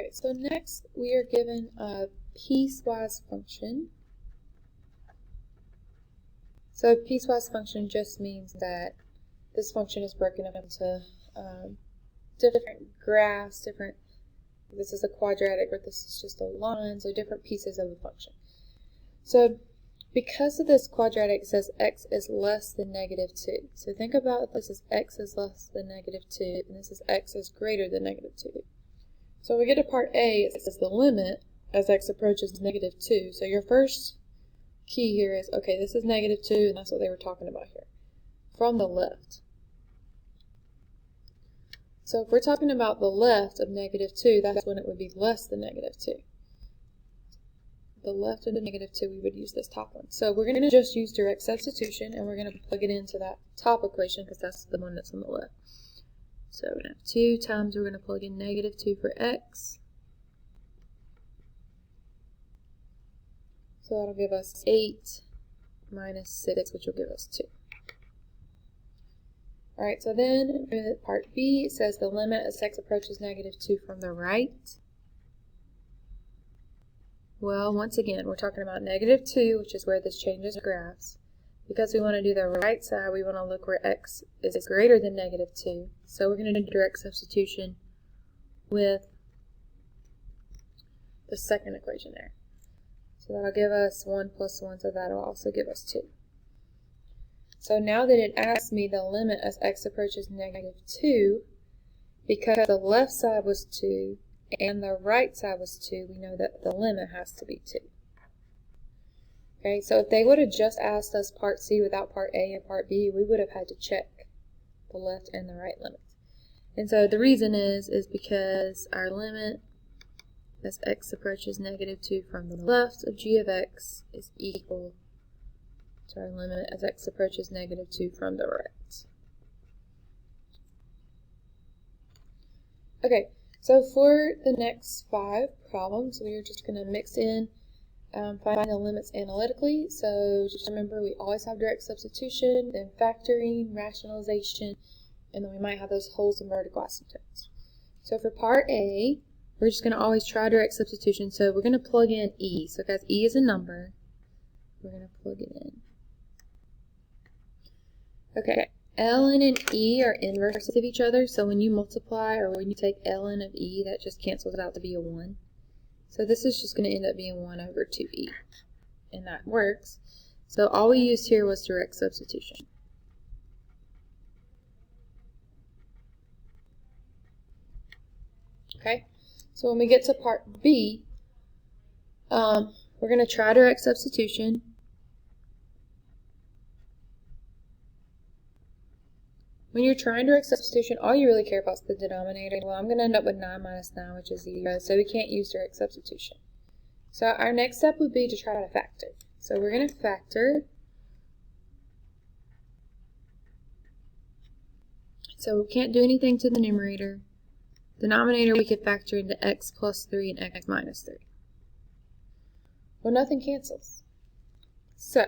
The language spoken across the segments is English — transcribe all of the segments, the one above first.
Okay, so next we are given a piecewise function. So a piecewise function just means that this function is broken up into different graphs, this is a quadratic or this is just a line, so different pieces of the function. So because of this quadratic, it says x is less than negative 2. So think about this as x is less than negative 2, and this is x is greater than negative 2. So when we get to part A, it says the limit as x approaches negative 2. So your first key here is, okay, this is negative 2, and that's what they were talking about here, from the left. So if we're talking about the left of negative 2, that's when it would be less than negative 2. The left of the negative 2, we would use this top one. So we're going to just use direct substitution, and we're going to plug it into that top equation because that's the one that's on the left. So we're going to have 2 times, we're going to plug in negative 2 for x. So that'll give us 8 minus 6, which will give us 2. Alright, so then part B, it says the limit as x approaches negative 2 from the right. Well, once again, we're talking about negative 2, which is where this changes graphs. Because we want to do the right side, we want to look where x is greater than negative 2. So we're going to do direct substitution with the second equation there. So that'll give us 1 plus 1, so that'll also give us 2. So now that it asks me the limit as x approaches negative 2, because the left side was 2 and the right side was 2, we know that the limit has to be 2. Okay, so if they would have just asked us part C without part A and part B, we would have had to check the left and the right limits. And so the reason is because our limit as x approaches negative 2 from the left of g of x is equal to our limit as x approaches negative 2 from the right. Okay, so for the next 5 problems, we are just going to mix in, find the limits analytically. So just remember, we always have direct substitution, then factoring, rationalization, and then we might have those wholes and vertical asymptotes. So for part A, we're just going to always try direct substitution. So we're going to plug in E. So guys, E is a number. We're going to plug it in. Okay, ln and E are inverses of each other. So when you multiply or when you take ln of E, that just cancels out to be a 1. So this is just going to end up being 1 over 2E. And that works. So all we used here was direct substitution. Okay, so when we get to part B, we're going to try direct substitution. When you're trying direct substitution, all you really care about is the denominator. Well, I'm going to end up with 9 minus 9, which is 0, so we can't use direct substitution. So our next step would be to try to factor. So we're going to factor. So we can't do anything to the numerator. Denominator we could factor into x plus 3 and x minus 3. Well, nothing cancels. So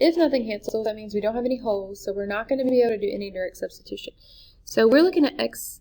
if nothing cancels, that means we don't have any wholes, so we're not going to be able to do any direct substitution. So we're looking at x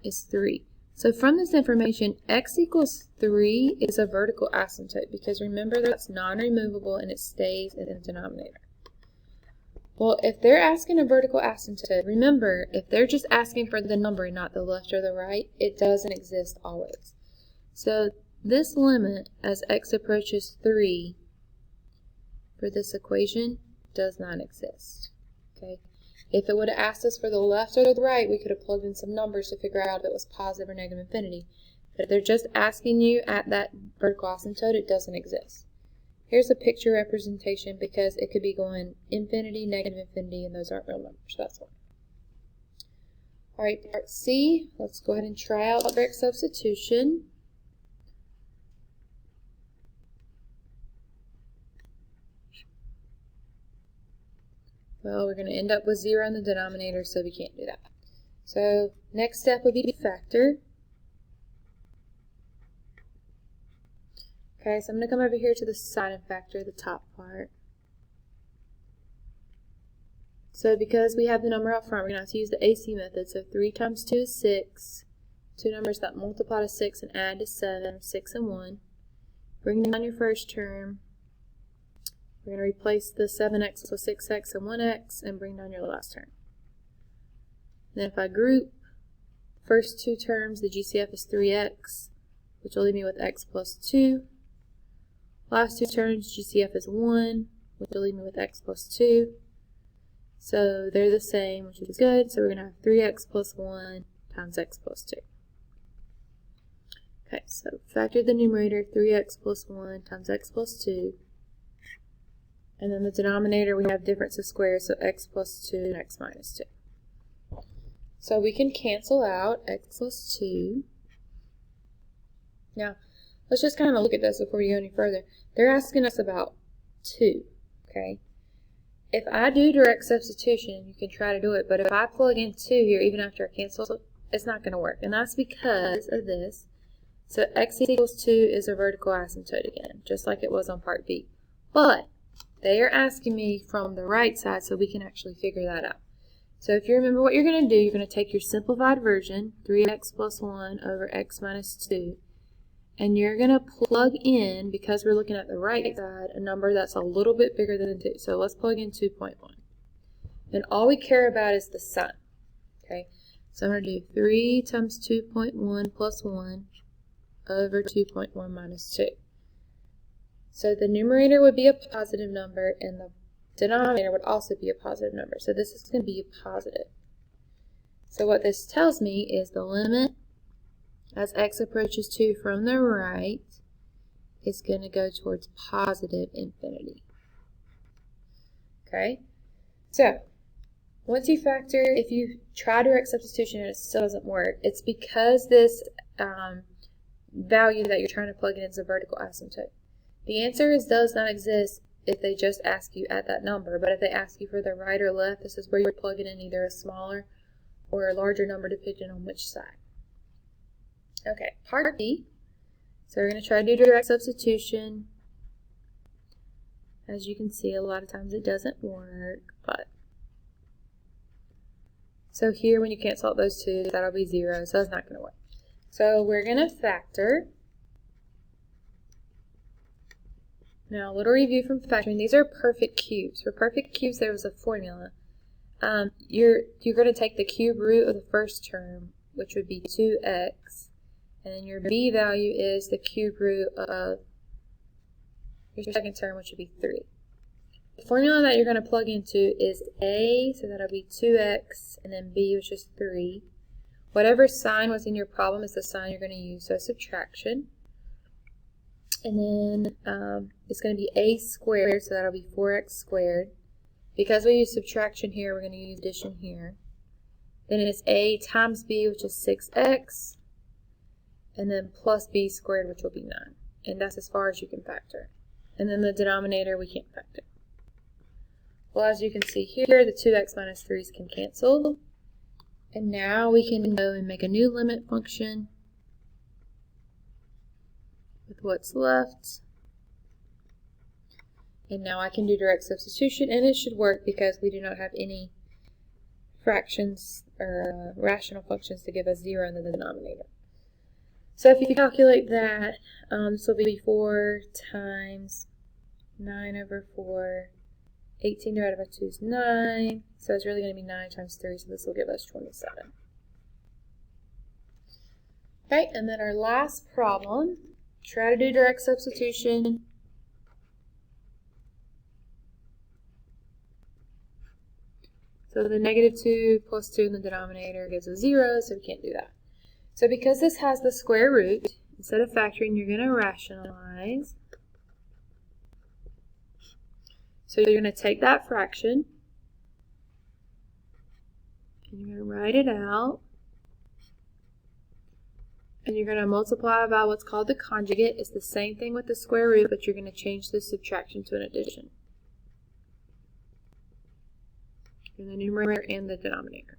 is 3. So from this information, x equals 3 is a vertical asymptote because remember that's non-removable and it stays in the denominator. Well, if they're asking a vertical asymptote, remember, if they're just asking for the number and not the left or the right, it doesn't exist always. So this limit as x approaches 3 for this equation does not exist. Okay. If it would have asked us for the left or the right, we could have plugged in some numbers to figure out if it was positive or negative infinity. But if they're just asking you at that vertical asymptote, it doesn't exist. Here's a picture representation because it could be going infinity, negative infinity, and those aren't real numbers. That's one. Alright, part C, let's go ahead and try out direct substitution. Well, we're going to end up with 0 in the denominator, so we can't do that. So next step would be to factor. Okay, so I'm going to come over here to the side and factor the top part. So because we have the number out front, we're going to have to use the AC method. So 3 times 2 is 6. two numbers that multiply to 6 and add to 7, 6 and 1. Bring down your first term. We're going to replace the 7x with 6x and 1x and bring down your last term. Then if I group first two terms, the GCF is 3x, which will leave me with x plus 2. Last two terms, GCF is 1, which will leave me with x plus 2. So they're the same, which is good. So we're going to have 3x plus 1 times x plus 2. Okay, so factor the numerator, 3x plus 1 times x plus 2. And then the denominator, we have difference of squares, so x plus 2 and x minus 2. So we can cancel out x plus 2. Now, let's just kind of look at this before we go any further. They're asking us about 2, okay? If I do direct substitution, you can try to do it, but if I plug in 2 here, even after I cancel, it's not going to work. And that's because of this. So x equals 2 is a vertical asymptote again, just like it was on part B. But they are asking me from the right side, so we can actually figure that out. So if you remember what you're going to do, you're going to take your simplified version, 3x plus 1 over x minus 2, and you're going to plug in, because we're looking at the right side, a number that's a little bit bigger than 2. So let's plug in 2.1. And all we care about is the sign. Okay, so I'm going to do 3 times 2.1 plus 1 over 2.1 minus 2. So the numerator would be a positive number, and the denominator would also be a positive number. So this is going to be a positive. So what this tells me is the limit as x approaches 2 from the right is going to go towards positive infinity. Okay? So, once you factor, if you try direct substitution and it still doesn't work, it's because this value that you're trying to plug in is a vertical asymptote. The answer does not exist if they just ask you at that number, but if they ask you for the right or left, this is where you're plugging in either a smaller or a larger number depending on which side. Okay, part B. So we're going to try to do direct substitution. As you can see, a lot of times it doesn't work, but so here when you cancel out those two, that'll be 0, so it's not going to work. So we're going to factor. Now, a little review from factoring. These are perfect cubes. For perfect cubes, there was a formula. You're going to take the cube root of the first term, which would be 2x, and then your b value is the cube root of your second term, which would be 3. The formula that you're going to plug into is a, so that'll be 2x, and then b, which is 3. Whatever sign was in your problem is the sign you're going to use, so subtraction. And then it's going to be a squared, so that'll be 4x squared. Because we use subtraction here, we're going to use addition here. Then it's a times b, which is 6x, and then plus b squared, which will be 9. And that's as far as you can factor. And then the denominator, we can't factor. Well, as you can see here, the 2x minus 3's can cancel. And now we can go and make a new limit function with what's left. And now I can do direct substitution, and it should work because we do not have any fractions or rational functions to give us 0 in the denominator. So if you calculate that, this will be 4 times 9 over 4. 18 divided by 2 is 9. So it's really going to be 9 times 3, so this will give us 27. Okay, and then our last problem. Try to do direct substitution. So the negative 2 plus 2 in the denominator gives us 0, so we can't do that. So because this has the square root, instead of factoring, you're going to rationalize. So you're going to take that fraction, and you're going to write it out. And you're going to multiply by what's called the conjugate. It's the same thing with the square root, but you're going to change the subtraction to an addition. In the numerator and the denominator.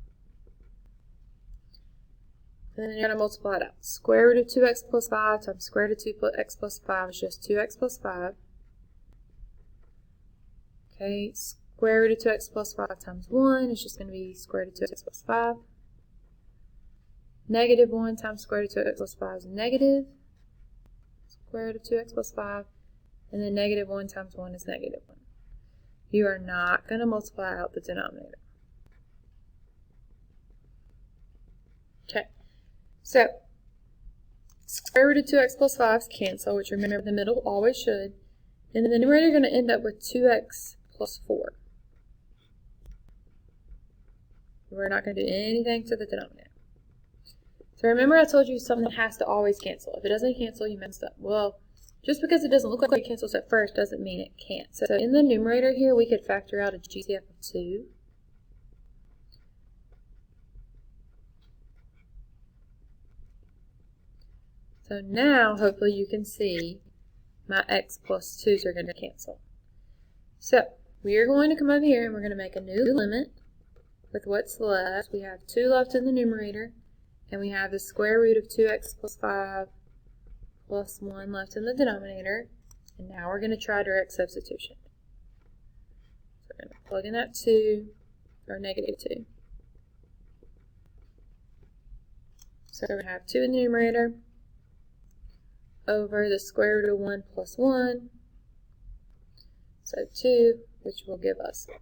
And then you're going to multiply it out. Square root of 2x plus 5 times square root of 2x plus 5 is just 2x plus 5. Okay, square root of 2x plus 5 times 1 is just going to be square root of 2x plus 5. Negative 1 times square root of 2x plus 5 is negative square root of 2x plus 5. And then negative 1 times 1 is negative 1. You are not going to multiply out the denominator. Okay, so square root of 2x plus 5 cancel, which remember the middle always should. And then the numerator you're going to end up with 2x plus 4. We're not going to do anything to the denominator. So remember I told you something has to always cancel. If it doesn't cancel, you messed up. Well, just because it doesn't look like it cancels at first doesn't mean it can't. So in the numerator here, we could factor out a GCF of 2. So now, hopefully you can see my x plus 2's are going to cancel. So we are going to come over here and we're going to make a new limit with what's left. We have 2 left in the numerator, and we have the square root of 2x plus 5 plus 1 left in the denominator. And now we're going to try direct substitution. So we're going to plug in that 2, or negative 2. So we're going to have 2 in the numerator over the square root of 1 plus 1. So 2, which will give us 1.